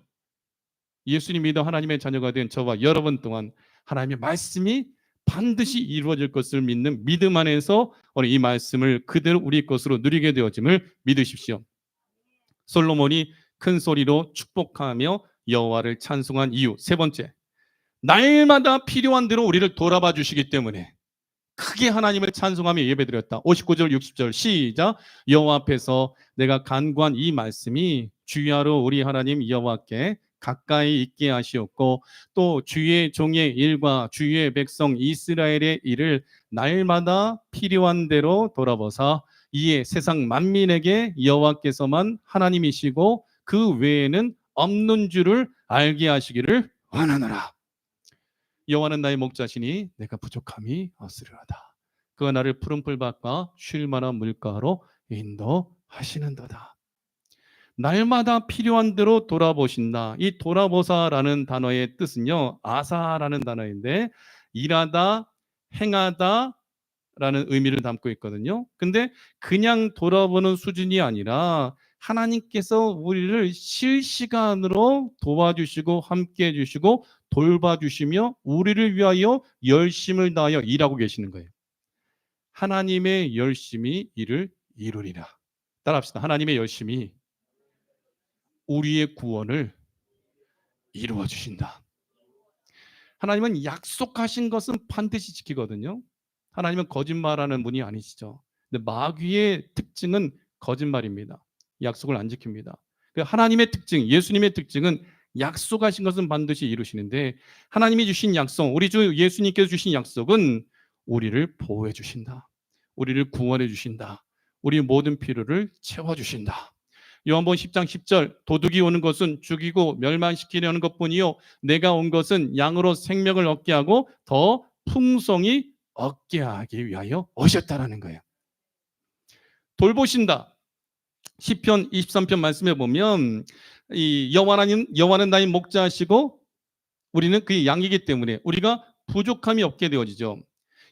예수님 믿어 하나님의 자녀가 된 저와 여러분 또한 하나님의 말씀이 반드시 이루어질 것을 믿는 믿음 안에서 오늘 이 말씀을 그대로 우리 것으로 누리게 되어짐을 믿으십시오. 솔로몬이 큰 소리로 축복하며 여호와를 찬송한 이유 세 번째 날마다 필요한 대로 우리를 돌아봐 주시기 때문에 크게 하나님을 찬송하며 예배드렸다. 59절 60절 시작. 여호와 앞에서 내가 간구한 이 말씀이 주야로 우리 하나님 여호와께 가까이 있게 하시옵고 또 주의 종의 일과 주의 백성 이스라엘의 일을 날마다 필요한 대로 돌아보사 이에 세상 만민에게 여호와께서만 하나님이시고 그 외에는 없는 줄을 알게 하시기를 원하노라. 여호와는 나의 목자시니 내가 부족함이 없으리로다. 그가 나를 푸른 풀밭과 쉴 만한 물가로 인도하시는도다. 날마다 필요한 대로 돌아보신다. 이 돌아보사라는 단어의 뜻은요, 아사라는 단어인데 일하다, 행하다 라는 의미를 담고 있거든요. 근데 그냥 돌아보는 수준이 아니라 하나님께서 우리를 실시간으로 도와주시고 함께 해주시고 돌봐주시며 우리를 위하여 열심을 다하여 일하고 계시는 거예요. 하나님의 열심히 일을 이루리라. 따라합시다. 하나님의 열심히 우리의 구원을 이루어 주신다. 하나님은 약속하신 것은 반드시 지키거든요. 하나님은 거짓말하는 분이 아니시죠. 근데 마귀의 특징은 거짓말입니다. 약속을 안 지킵니다. 하나님의 특징, 예수님의 특징은 약속하신 것은 반드시 이루시는데 하나님이 주신 약속, 우리 주 예수님께서 주신 약속은 우리를 보호해 주신다. 우리를 구원해 주신다. 우리 모든 필요를 채워 주신다. 요한복음 10장 10절 도둑이 오는 것은 죽이고 멸망시키려는 것뿐이요 내가 온 것은 양으로 생명을 얻게 하고 더 풍성히 얻게 하기 위하여 오셨다라는 거예요. 돌보신다. 시편 23편 말씀에 보면 이 여호와는 나의 목자시고 우리는 그의 양이기 때문에 우리가 부족함이 없게 되어지죠.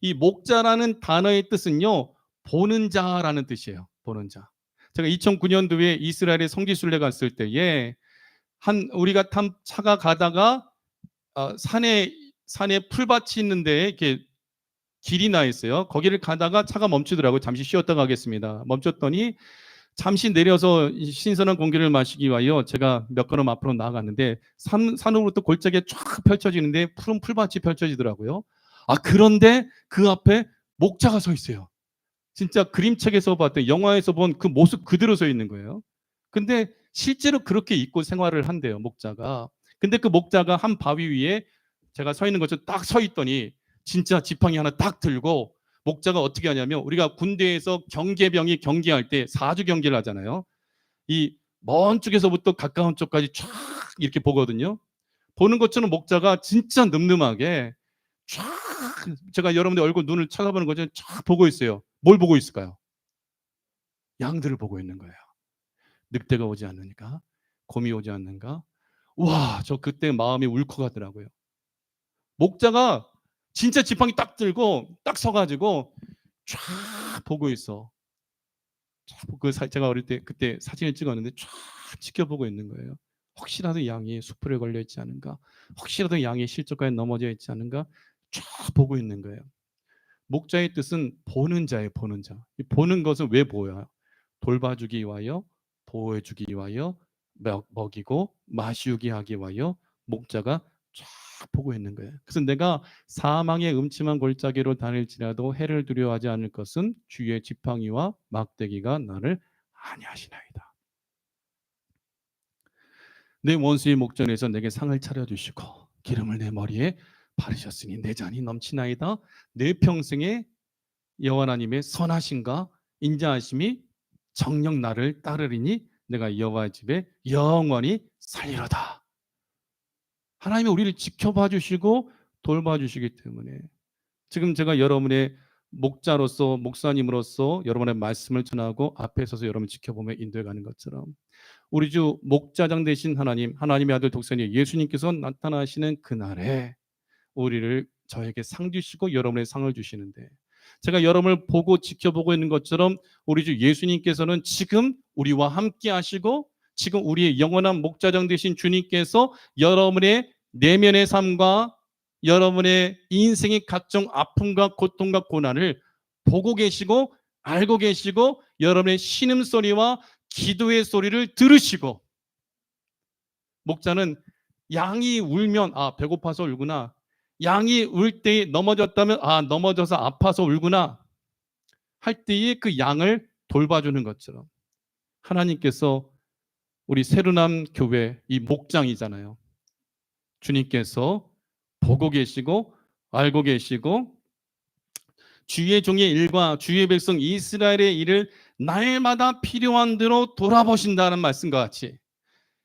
이 목자라는 단어의 뜻은요 보는 자라는 뜻이에요. 보는 자. 제가 2009년도에 이스라엘에 성지순례 갔을 때에 우리가 탄 차가 가다가 산에 풀밭이 있는데 이렇게 길이 나 있어요. 거기를 가다가 차가 멈추더라고요. 잠시 쉬었다 가겠습니다. 멈췄더니 잠시 내려서 신선한 공기를 마시기 위하여 제가 몇 걸음 앞으로 나아갔는데 산으로부터 골짜기에 쫙 펼쳐지는데 푸른 풀밭이 펼쳐지더라고요. 그런데 그 앞에 목자가 서 있어요. 진짜 그림책에서 봤던 영화에서 본 그 모습 그대로 서 있는 거예요. 근데 실제로 그렇게 입고 생활을 한대요, 목자가. 근데 그 목자가 한 바위 위에 제가 서 있는 것처럼 딱 서 있더니 진짜 지팡이 하나 딱 들고 목자가 어떻게 하냐면 우리가 군대에서 경계병이 경계할 때 사주 경계를 하잖아요. 이 먼 쪽에서부터 가까운 쪽까지 쫙 이렇게 보거든요. 보는 것처럼 목자가 진짜 늠름하게 쫙 제가 여러분들 얼굴 눈을 쳐다보는 것처럼 쫙 보고 있어요. 뭘 보고 있을까요? 양들을 보고 있는 거예요. 늑대가 오지 않으니까, 곰이 오지 않는가? 와, 저 그때 마음이 울컥하더라고요. 목자가 진짜 지팡이 딱 들고 딱 서가지고 쫙 보고 있어. 제가 어릴 때 그때 사진을 찍었는데 쫙 지켜보고 있는 거예요. 혹시라도 양이 수풀에 걸려 있지 않은가? 혹시라도 양이 실족가에 넘어져 있지 않은가? 쫙 보고 있는 거예요. 목자의 뜻은 보는 자예요. 보는 자. 이 보는 것은 왜 보여요? 돌봐주기 위하여, 보호해주기 위하여, 먹이고 마시우게 하기 위하여 목자가 쫙 보고 있는 거예요. 그래서 내가 사망의 음침한 골짜기로 다닐지라도 해를 두려워하지 않을 것은 주의 지팡이와 막대기가 나를 안위하시나이다. 내 원수의 목전에서 내게 상을 차려주시고 기름을 내 머리에 바르셨으니 내 잔이 넘치나이다. 내 평생에 여호와 하나님의 선하심과 인자하심이 정녕 나를 따르리니 내가 여호와의 집에 영원히 살리로다. 하나님이 우리를 지켜봐 주시고 돌봐 주시기 때문에 지금 제가 여러분의 목자로서 목사님으로서 여러분의 말씀을 전하고 앞에 서서 여러분 지켜보며 인도해 가는 것처럼 우리 주 목자장 되신 하나님의 아들 독생자 예수님께서 나타나시는 그날에 우리를 저에게 상 주시고 여러분의 상을 주시는데 제가 여러분을 보고 지켜보고 있는 것처럼 우리 주 예수님께서는 지금 우리와 함께 하시고 지금 우리의 영원한 목자장 되신 주님께서 여러분의 내면의 삶과 여러분의 인생의 각종 아픔과 고통과 고난을 보고 계시고 알고 계시고 여러분의 신음소리와 기도의 소리를 들으시고 목자는 양이 울면 배고파서 울구나 양이 울 때에 넘어졌다면 넘어져서 아파서 울구나 할 때에 그 양을 돌봐주는 것처럼 하나님께서 우리 새로남 교회 이 목장이잖아요. 주님께서 보고 계시고 알고 계시고 주의 종의 일과 주의 백성 이스라엘의 일을 날마다 필요한 대로 돌아보신다는 말씀과 같이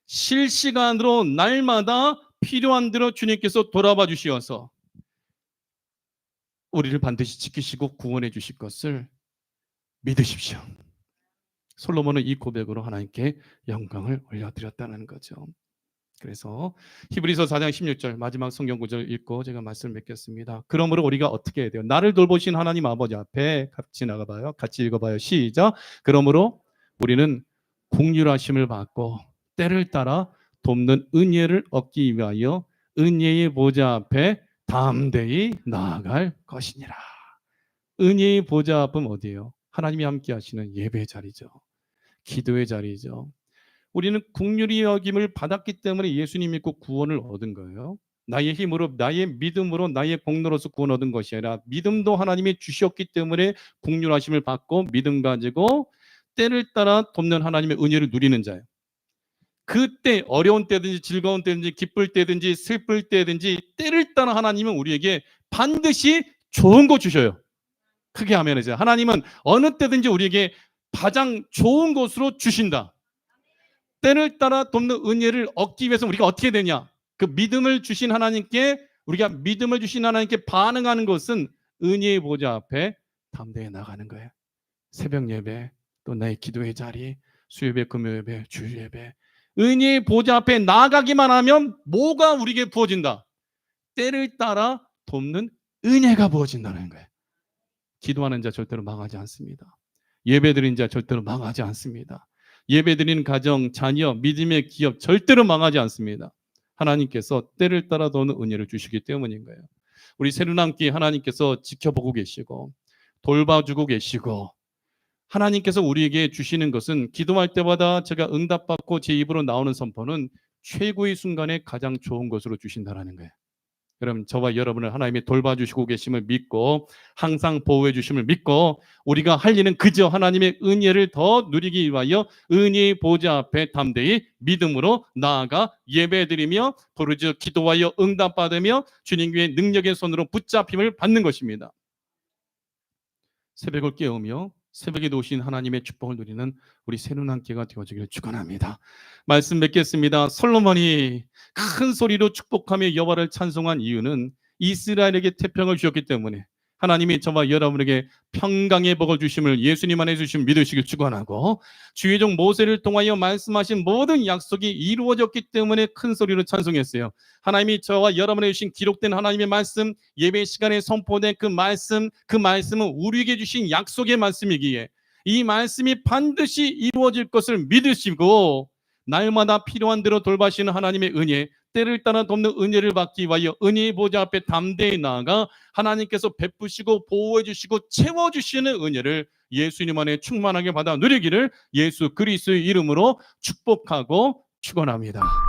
실시간으로 날마다 필요한 대로 주님께서 돌아봐 주시어서 우리를 반드시 지키시고 구원해 주실 것을 믿으십시오. 솔로몬은 이 고백으로 하나님께 영광을 올려드렸다는 거죠. 그래서 히브리서 4장 16절 마지막 성경 구절 읽고 제가 말씀을 맺겠습니다. 그러므로 우리가 어떻게 해야 돼요? 나를 돌보신 하나님 아버지 앞에 같이 나가봐요. 같이 읽어봐요. 시작. 그러므로 우리는 긍휼하심을 받고 때를 따라 돕는 은혜를 얻기 위하여 은혜의 보좌 앞에 담대히 나아갈 것이니라. 은혜의 보좌 앞은 어디예요? 하나님이 함께 하시는 예배의 자리죠. 기도의 자리죠. 우리는 긍휼히 여김을 받았기 때문에 예수님 믿고 구원을 얻은 거예요. 나의 힘으로 나의 믿음으로 나의 공로로서 구원 얻은 것이 아니라 믿음도 하나님이 주셨기 때문에 긍휼하심을 받고 믿음 가지고 때를 따라 돕는 하나님의 은혜를 누리는 자예요. 그때 어려운 때든지 즐거운 때든지 기쁠 때든지 슬플 때든지 때를 따라 하나님은 우리에게 반드시 좋은 거 주셔요. 크게 하면 이제 하나님은 어느 때든지 우리에게 가장 좋은 것으로 주신다. 때를 따라 돕는 은혜를 얻기 위해서 우리가 어떻게 되냐? 그 믿음을 주신 하나님께 우리가 믿음을 주신 하나님께 반응하는 것은 은혜의 보좌 앞에 담대히 나가는 거예요. 새벽 예배, 또 나의 기도의 자리, 수요예배, 금요예배, 주일예배, 은혜의 보좌 앞에 나가기만 하면 뭐가 우리에게 부어진다? 때를 따라 돕는 은혜가 부어진다는 거예요. 기도하는 자 절대로 망하지 않습니다. 예배드리는 자 절대로 망하지 않습니다. 예배드리는 가정, 자녀, 믿음의 기업 절대로 망하지 않습니다. 하나님께서 때를 따라 도는 은혜를 주시기 때문인 거예요. 우리 새로남기 하나님께서 지켜보고 계시고 돌봐주고 계시고 하나님께서 우리에게 주시는 것은 기도할 때마다 제가 응답받고 제 입으로 나오는 선포는 최고의 순간에 가장 좋은 것으로 주신다는 거예요. 여러분, 저와 여러분을 하나님이 돌봐주시고 계심을 믿고 항상 보호해 주심을 믿고 우리가 할 일은 그저 하나님의 은혜를 더 누리기 위하여 은혜의 보좌 앞에 담대히 믿음으로 나아가 예배드리며 부르짖어 기도하여 응답받으며 주님의 능력의 손으로 붙잡힘을 받는 것입니다. 새벽을 깨우며 새벽에 놓으신 하나님의 축복을 누리는 우리 새누난교회가 되어지기를 축원합니다. 말씀 맺겠습니다. 솔로몬이 큰 소리로 축복하며 여호와를 찬송한 이유는 이스라엘에게 태평을 주셨기 때문에 하나님이 저와 여러분에게 평강의 복을 주심을 예수님 안에 주심 믿으시길 축원하고 주의 종 모세를 통하여 말씀하신 모든 약속이 이루어졌기 때문에 큰 소리로 찬송했어요. 하나님이 저와 여러분에게 주신 기록된 하나님의 말씀, 예배 시간에 선포된 그 말씀은 우리에게 주신 약속의 말씀이기에 이 말씀이 반드시 이루어질 것을 믿으시고 날마다 필요한 대로 돌봐시는 하나님의 은혜, 때를 따라 돕는 은혜를 받기 위하여 은혜의 보좌 앞에 담대히 나아가 하나님께서 베푸시고 보호해 주시고 채워주시는 은혜를 예수님 안에 충만하게 받아 누리기를 예수 그리스도의 이름으로 축복하고 축원합니다.